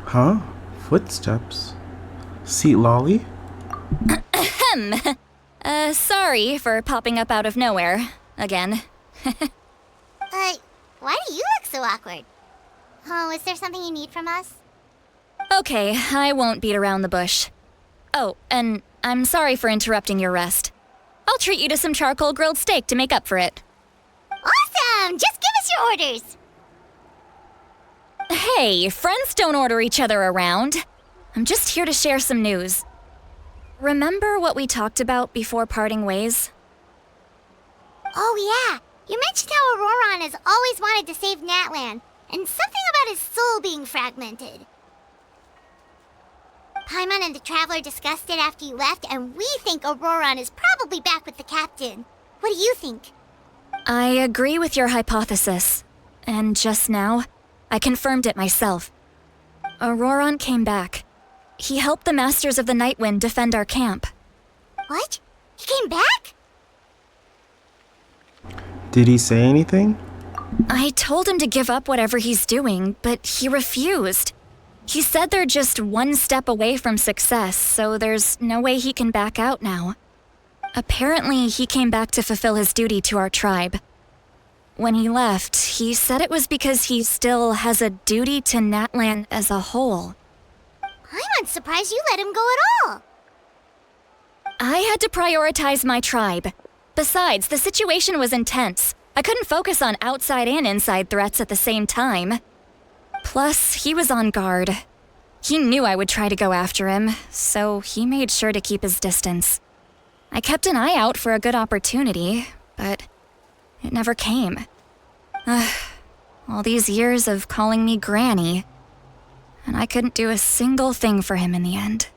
Huh? Footsteps? Seat lolly? Ahem. Sorry for popping up out of nowhere. Again. Why do you look so awkward? Oh, is there something you need from us? Okay, I won't beat around the bush. Oh, and I'm sorry for interrupting your rest. I'll treat you to some charcoal grilled steak to make up for it. Awesome! Just give us your orders! Hey, friends don't order each other around. I'm just here to share some news. Remember what we talked about before parting ways? Oh yeah, you mentioned how Ororon has always wanted to save Natlan, and something about his soul being fragmented. Paimon and the Traveler discussed it after you left, and we think Ororon is probably back with the captain. What do you think? I agree with your hypothesis. And just now, I confirmed it myself. Ororon came back. He helped the Masters of the Nightwind defend our camp. What? He came back? Did he say anything? I told him to give up whatever he's doing, but he refused. He said they're just one step away from success, so there's no way he can back out now. Apparently, he came back to fulfill his duty to our tribe. When he left, he said it was because he still has a duty to Natlan as a whole. I'm surprised you let him go at all. I had to prioritize my tribe. Besides, the situation was intense. I couldn't focus on outside and inside threats at the same time. Plus, he was on guard. He knew I would try to go after him, so he made sure to keep his distance. I kept an eye out for a good opportunity, but it never came. All these years of calling me Granny, and I couldn't do a single thing for him in the end.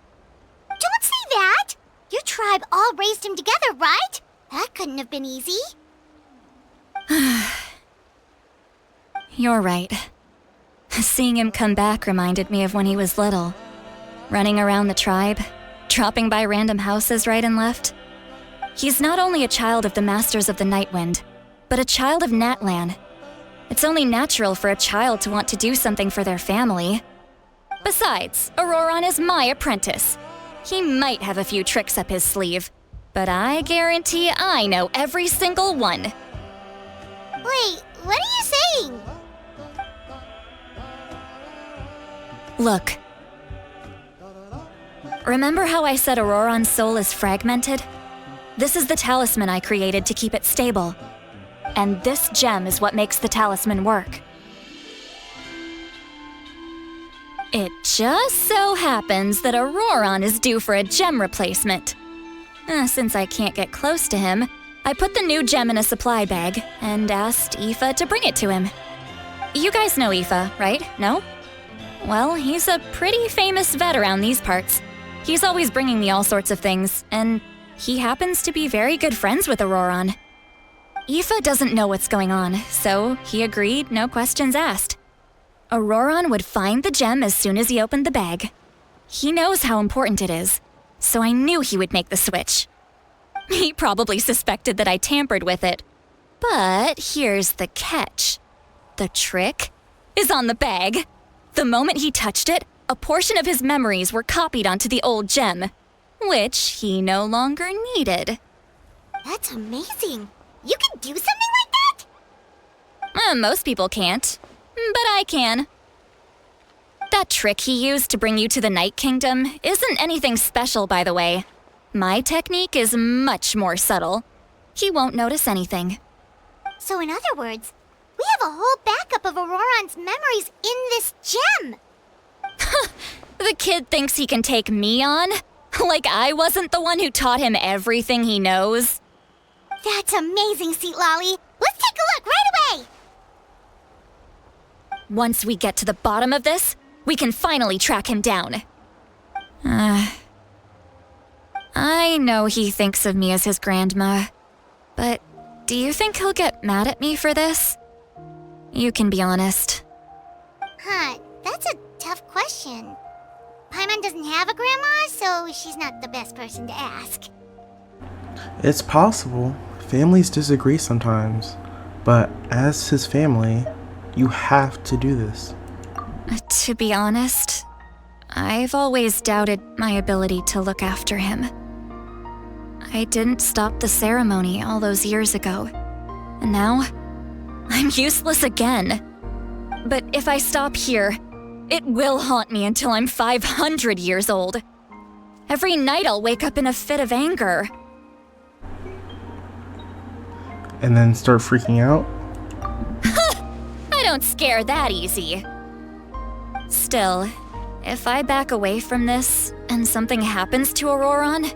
Don't say that! Your tribe all raised him together, right? That couldn't have been easy. You're right. Seeing him come back reminded me of when he was little. Running around the tribe, dropping by random houses right and left. He's not only a child of the Masters of the Nightwind, but a child of Natlan. It's only natural for a child to want to do something for their family. Besides, Ororon is my apprentice. He might have a few tricks up his sleeve, but I guarantee I know every single one. Wait, what are you saying? Look. Remember how I said Ororon's soul is fragmented? This is the talisman I created to keep it stable. And this gem is what makes the talisman work. It just so happens that Ororon is due for a gem replacement. Since I can't get close to him, I put the new gem in a supply bag and asked Aoife to bring it to him. You guys know Aoife, right? No? Well, he's a pretty famous vet around these parts. He's always bringing me all sorts of things, and he happens to be very good friends with Ororon. Aoife doesn't know what's going on, so he agreed, no questions asked. Ororon would find the gem as soon as he opened the bag. He knows how important it is, so I knew he would make the switch. He probably suspected that I tampered with it. But here's the catch. The trick is on the bag. The moment he touched it, a portion of his memories were copied onto the old gem, which he no longer needed. That's amazing. You can do something like that? Most people can't, but I can. That trick he used to bring you to the Night Kingdom isn't anything special, by the way. My technique is much more subtle. He won't notice anything. So in other words, we have a whole backup of Ororon's memories in this gem. The kid thinks he can take me on? Like I wasn't the one who taught him everything he knows? That's amazing, Seat Lolly. Let's take a look right away. Once we get to the bottom of this, we can finally track him down. I know he thinks of me as his grandma, but do you think he'll get mad at me for this? You can be honest. That's a tough question. Paimon doesn't have a grandma, so she's not the best person to ask. It's possible. Families disagree sometimes. But as his family, you have to do this. To be honest, I've always doubted my ability to look after him. I didn't stop the ceremony all those years ago, and now I'm useless again. But if I stop here, it will haunt me until I'm 500 years old. Every night I'll wake up in a fit of anger. And then start freaking out? I don't scare that easy. Still, if I back away from this and something happens to Ororon,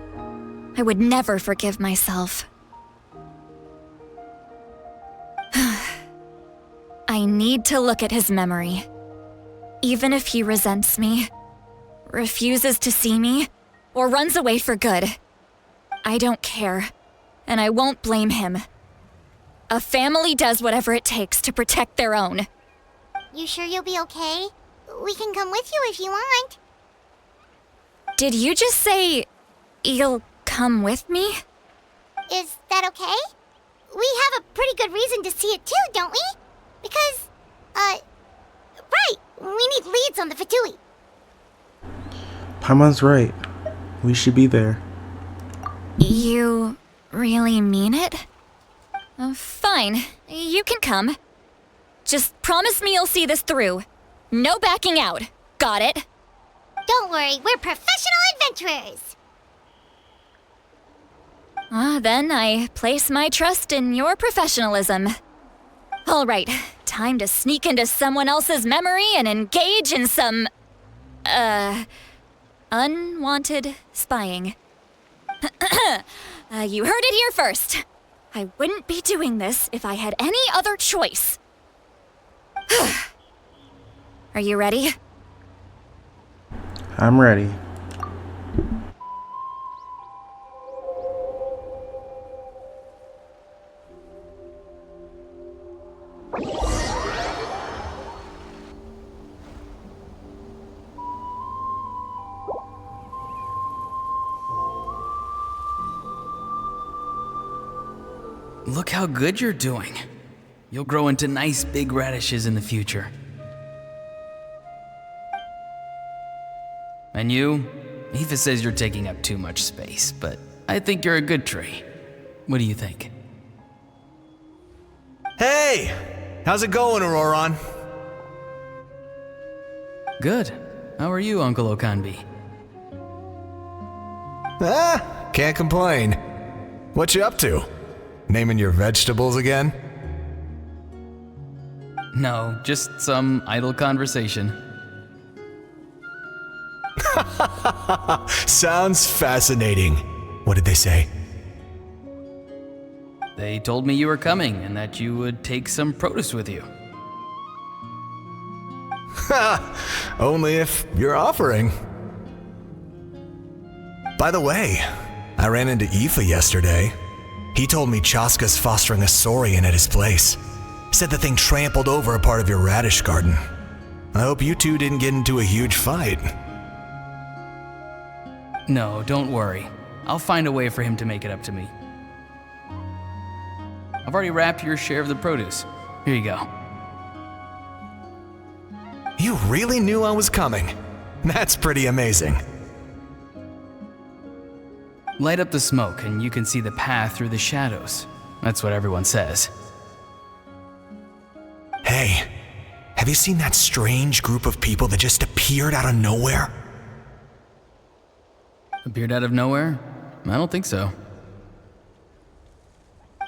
I would never forgive myself. I need to look at his memory. Even if he resents me, refuses to see me, or runs away for good, I don't care, and I won't blame him. A family does whatever it takes to protect their own. You sure you'll be okay? We can come with you if you want. Did you just say you'll come with me? Is that okay? We have a pretty good reason to see it too, don't we? Because, right, we need leads on the Fatui. Paimon's right. We should be there. You really mean it? Fine, you can come. Just promise me you'll see this through. No backing out. Got it? Don't worry, we're professional adventurers. Then I place my trust in your professionalism. All right, time to sneak into someone else's memory and engage in some, unwanted spying. You heard it here first. I wouldn't be doing this if I had any other choice. Are you ready? I'm ready. Look how good you're doing. You'll grow into nice big radishes in the future. And you? Aoife says you're taking up too much space, but I think you're a good tree. What do you think? Hey! How's it going, Ororon? Good. How are you, Uncle Okanbi? Can't complain. What you up to? Naming your vegetables again? No, just some idle conversation. Sounds fascinating. What did they say? They told me you were coming and that you would take some produce with you. Only if you're offering. By the way, I ran into Aoife yesterday. He told me Chaska's fostering a saurian at his place. Said the thing trampled over a part of your radish garden. I hope you two didn't get into a huge fight. No, don't worry. I'll find a way for him to make it up to me. I've already wrapped your share of the produce. Here you go. You really knew I was coming. That's pretty amazing. Light up the smoke and you can see the path through the shadows. That's what everyone says. Hey, have you seen that strange group of people that just appeared out of nowhere? Appeared out of nowhere? I don't think so.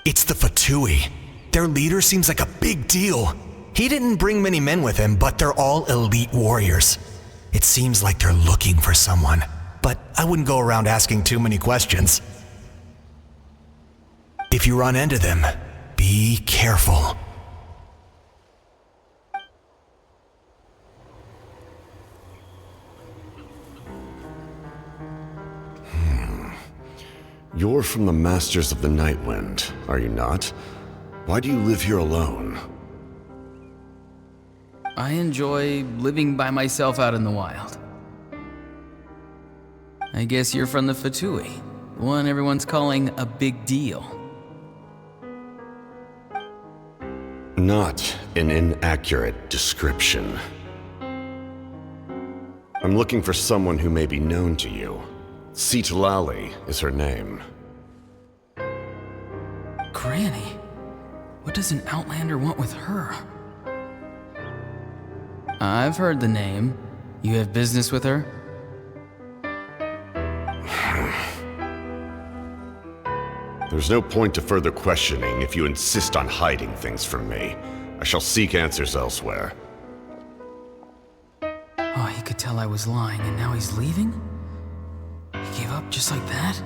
It's the Fatui. Their leader seems like a big deal. He didn't bring many men with him, but they're all elite warriors. It seems like they're looking for someone, but I wouldn't go around asking too many questions. If you run into them, be careful. You're from the Masters of the Nightwind, are you not? Why do you live here alone? I enjoy living by myself out in the wild. I guess you're from the Fatui, the one everyone's calling a big deal. Not an inaccurate description. I'm looking for someone who may be known to you. Citlali is her name. Granny? What does an Outlander want with her? I've heard the name. You have business with her? There's no point to further questioning if you insist on hiding things from me. I shall seek answers elsewhere. Oh, he could tell I was lying and now he's leaving? He gave up just like that?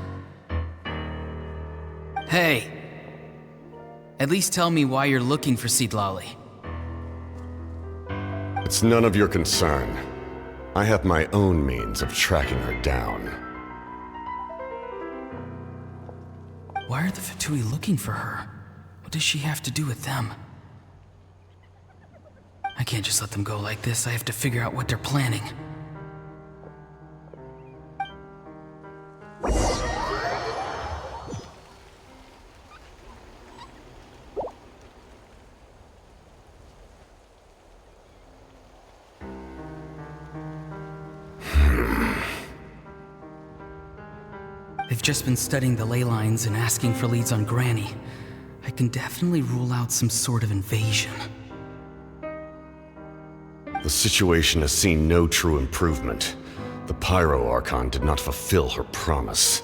Hey! At least tell me why you're looking for Citlali. It's none of your concern. I have my own means of tracking her down. Why are the Fatui looking for her? What does she have to do with them? I can't just let them go like this. I have to figure out what they're planning. They've just been studying the ley lines and asking for leads on Granny. I can definitely rule out some sort of invasion. The situation has seen no true improvement. The Pyro Archon did not fulfill her promise.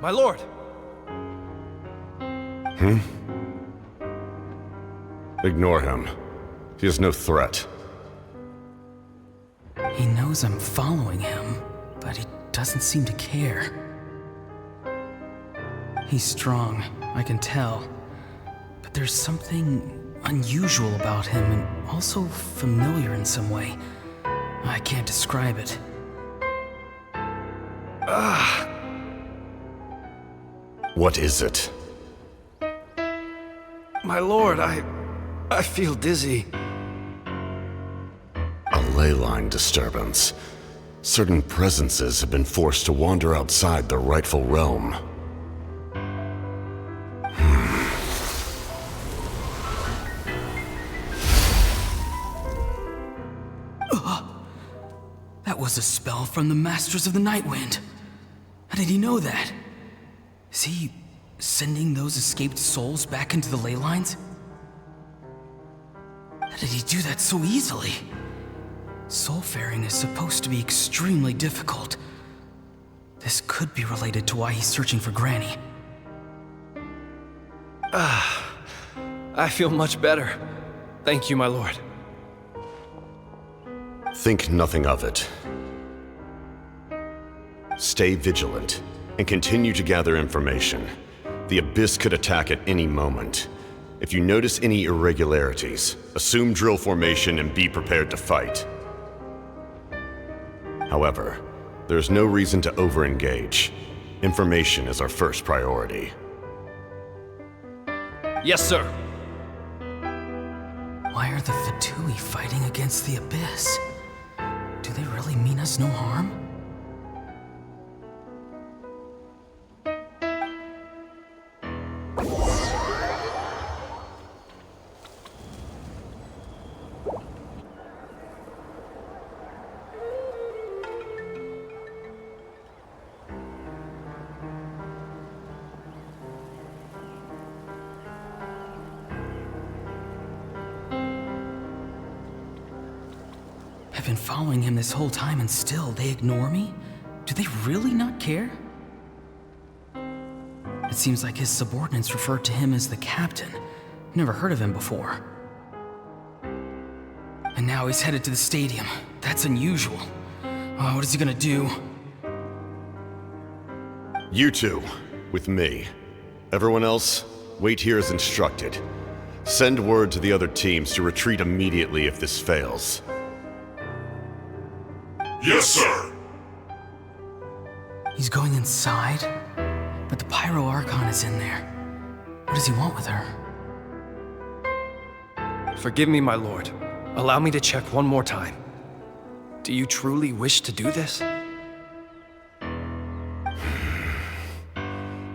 My lord! Ignore him. He is no threat. He knows I'm following him, but he doesn't seem to care. He's strong, I can tell. But there's something unusual about him and also familiar in some way. I can't describe it. What is it? My lord, I feel dizzy. A ley line disturbance. Certain presences have been forced to wander outside their rightful realm. That was a spell from the Masters of the Nightwind. How did he know that? Is he sending those escaped souls back into the ley lines? How did he do that so easily? Soulfaring is supposed to be extremely difficult. This could be related to why he's searching for Granny. I feel much better. Thank you, my lord. Think nothing of it. Stay vigilant and continue to gather information. The Abyss could attack at any moment. If you notice any irregularities, assume drill formation and be prepared to fight. However, there's no reason to over-engage. Information is our first priority. Yes, sir. Why are the Fatui fighting against the Abyss? Do they really mean us no harm? I've been following him this whole time and still they ignore me? Do they really not care? It seems like his subordinates referred to him as the captain. Never heard of him before. And now he's headed to the stadium. That's unusual. Oh, what is he gonna do? You two, with me. Everyone else, wait here as instructed. Send word to the other teams to retreat immediately if this fails. Yes, sir. He's going inside? But the Pyro Archon is in there. What does he want with her? Forgive me, my lord. Allow me to check one more time. Do you truly wish to do this?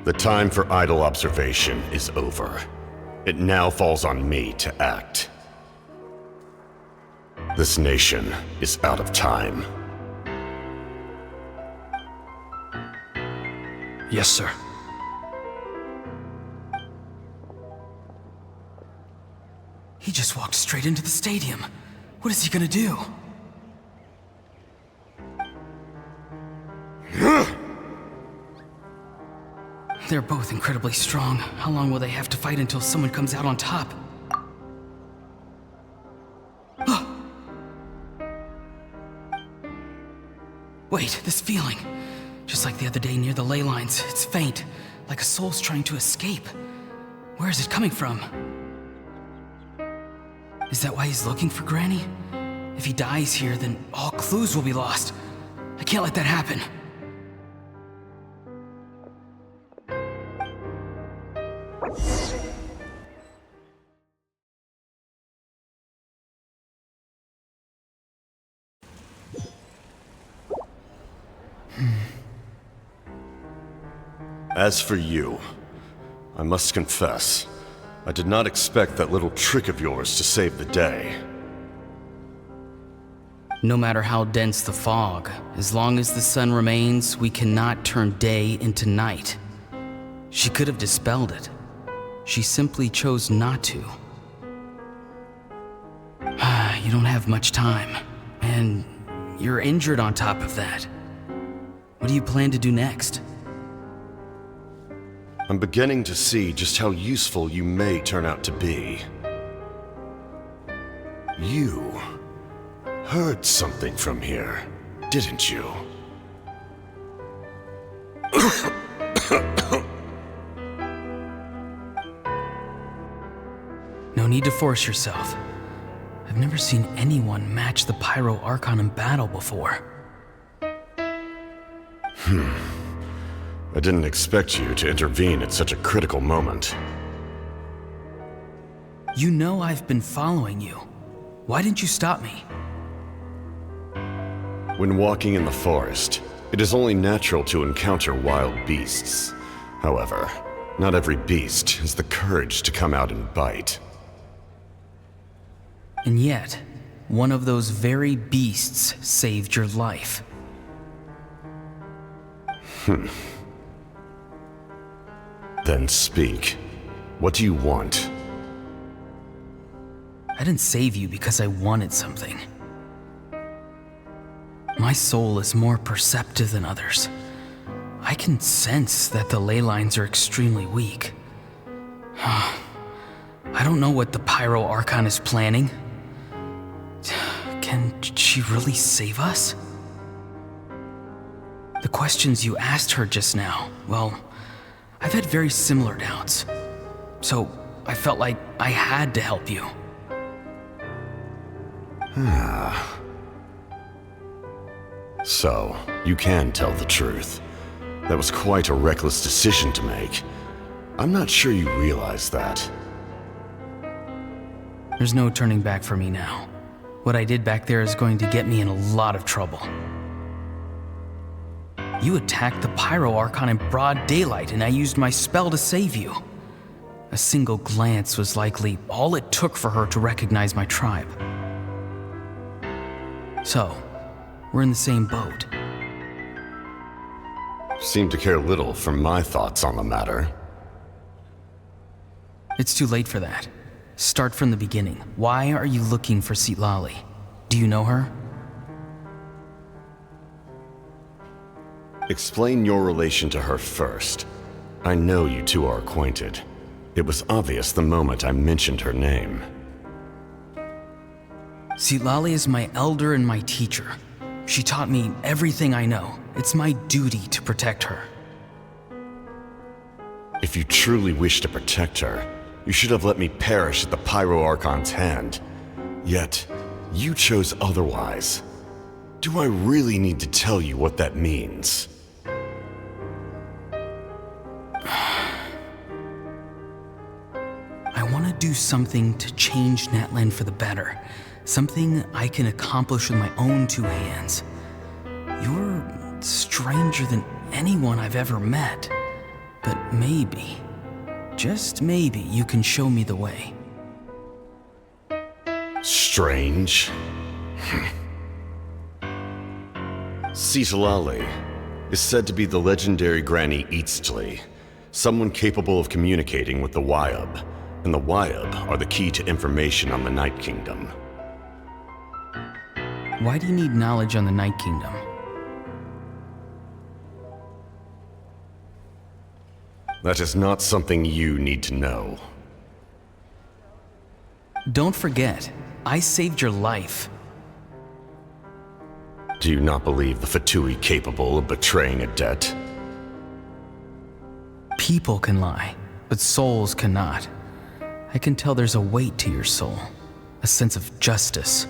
The time for idle observation is over. It now falls on me to act. This nation is out of time. Yes, sir. He just walked straight into the stadium. What is he gonna do? They're both incredibly strong. How long will they have to fight until someone comes out on top? Wait, this feeling. Just like the other day near the ley lines, it's faint, like a soul's trying to escape. Where is it coming from? Is that why he's looking for Granny? If he dies here, then all clues will be lost. I can't let that happen. As for you, I must confess, I did not expect that little trick of yours to save the day. No matter how dense the fog, as long as the sun remains, we cannot turn day into night. She could have dispelled it. She simply chose not to. You don't have much time, and you're injured on top of that. What do you plan to do next? I'm beginning to see just how useful you may turn out to be. You heard something from here, didn't you? No need to force yourself. I've never seen anyone match the Pyro Archon in battle before. I didn't expect you to intervene at such a critical moment. You know I've been following you. Why didn't you stop me? When walking in the forest, it is only natural to encounter wild beasts. However, not every beast has the courage to come out and bite. And yet, one of those very beasts saved your life. Then speak. What do you want? I didn't save you because I wanted something. My soul is more perceptive than others. I can sense that the ley lines are extremely weak. I don't know what the Pyro Archon is planning. Can she really save us? The questions you asked her just now, well, I've had very similar doubts. So I felt like I had to help you. So, you can tell the truth. That was quite a reckless decision to make. I'm not sure you realize that. There's no turning back for me now. What I did back there is going to get me in a lot of trouble. You attacked the Pyro Archon in broad daylight, and I used my spell to save you. A single glance was likely all it took for her to recognize my tribe. So, we're in the same boat. Seem to care little for my thoughts on the matter. It's too late for that. Start from the beginning. Why are you looking for Citlali? Do you know her? Explain your relation to her first. I know you two are acquainted. It was obvious the moment I mentioned her name. Citlali is my elder and my teacher. She taught me everything I know. It's my duty to protect her. If you truly wish to protect her, you should have let me perish at the Pyro Archon's hand. Yet, you chose otherwise. Do I really need to tell you what that means? I want to do something to change Natlan for the better. Something I can accomplish with my own two hands. You're stranger than anyone I've ever met. But maybe, just maybe, you can show me the way. Strange? Citlali is said to be the legendary Granny Eastly, someone capable of communicating with the Wyab, and the Wyab are the key to information on the Night Kingdom. Why do you need knowledge on the Night Kingdom? That is not something you need to know. Don't forget, I saved your life. Do you not believe the Fatui capable of betraying a debt? People can lie, but souls cannot. I can tell there's a weight to your soul, a sense of justice.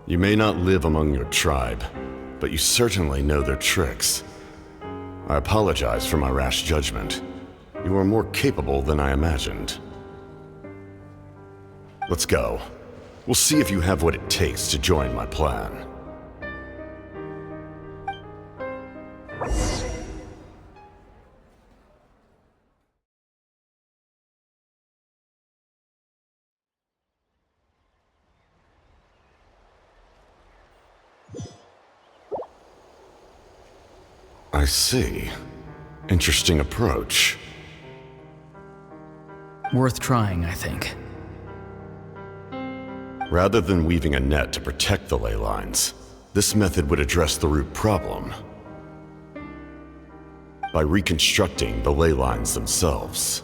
You may not live among your tribe, but you certainly know their tricks. I apologize for my rash judgment. You are more capable than I imagined. Let's go. We'll see if you have what it takes to join my plan. I see. Interesting approach. Worth trying, I think. Rather than weaving a net to protect the ley lines, this method would address the root problem by reconstructing the ley lines themselves.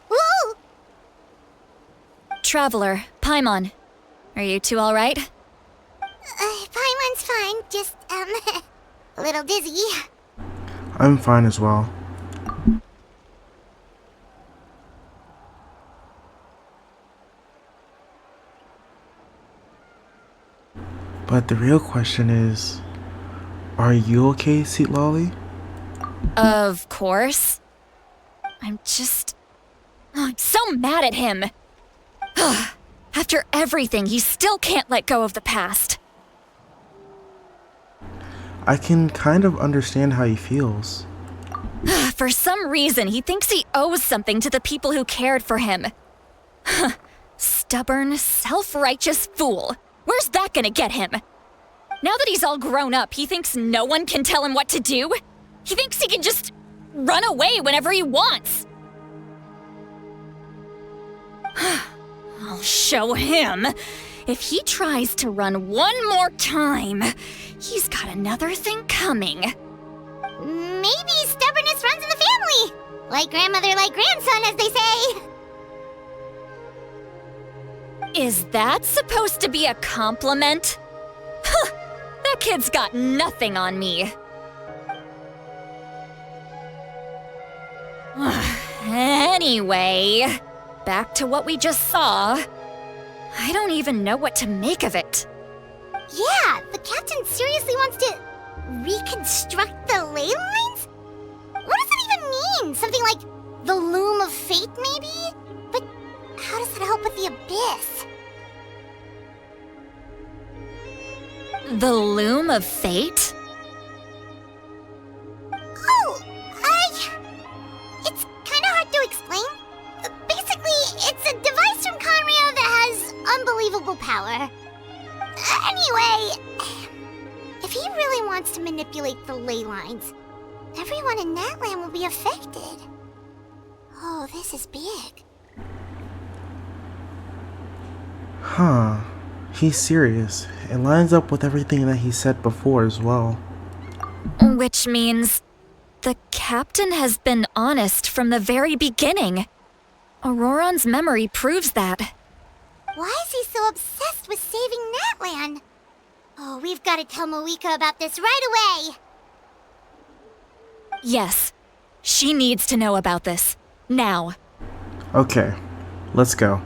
Woo! Traveler, Paimon. Are you two alright? Paimon's fine, just, a little dizzy. I'm fine as well. But the real question is, are you okay, Citlali? Of course. I'm so mad at him. After everything, he still can't let go of the past. I can kind of understand how he feels. For some reason, he thinks he owes something to the people who cared for him. Stubborn, self-righteous fool. Where's that gonna get him? Now that he's all grown up, he thinks no one can tell him what to do? He thinks he can just run away whenever he wants. I'll show him. If he tries to run one more time, he's got another thing coming. Maybe stubbornness runs in the family. Like grandmother, like grandson, as they say. Is that supposed to be a compliment? That kid's got nothing on me. Anyway, back to what we just saw. I don't even know what to make of it. Yeah, the captain seriously wants to reconstruct the ley lines? What does that even mean? Something like the loom of fate, maybe? But how does that help with the abyss? The loom of fate? Oh, it's kind of hard to explain. Basically, it's a device from Conrio that has unbelievable power. Anyway, if he really wants to manipulate the ley lines, everyone in Natlan will be affected. Oh, this is big. Huh. He's serious. It lines up with everything that he said before as well. Which means the captain has been honest from the very beginning. Ororon's memory proves that. Why is he so obsessed with saving Natlan? Oh, we've got to tell Moeka about this right away. Yes, she needs to know about this. Now. Okay, let's go.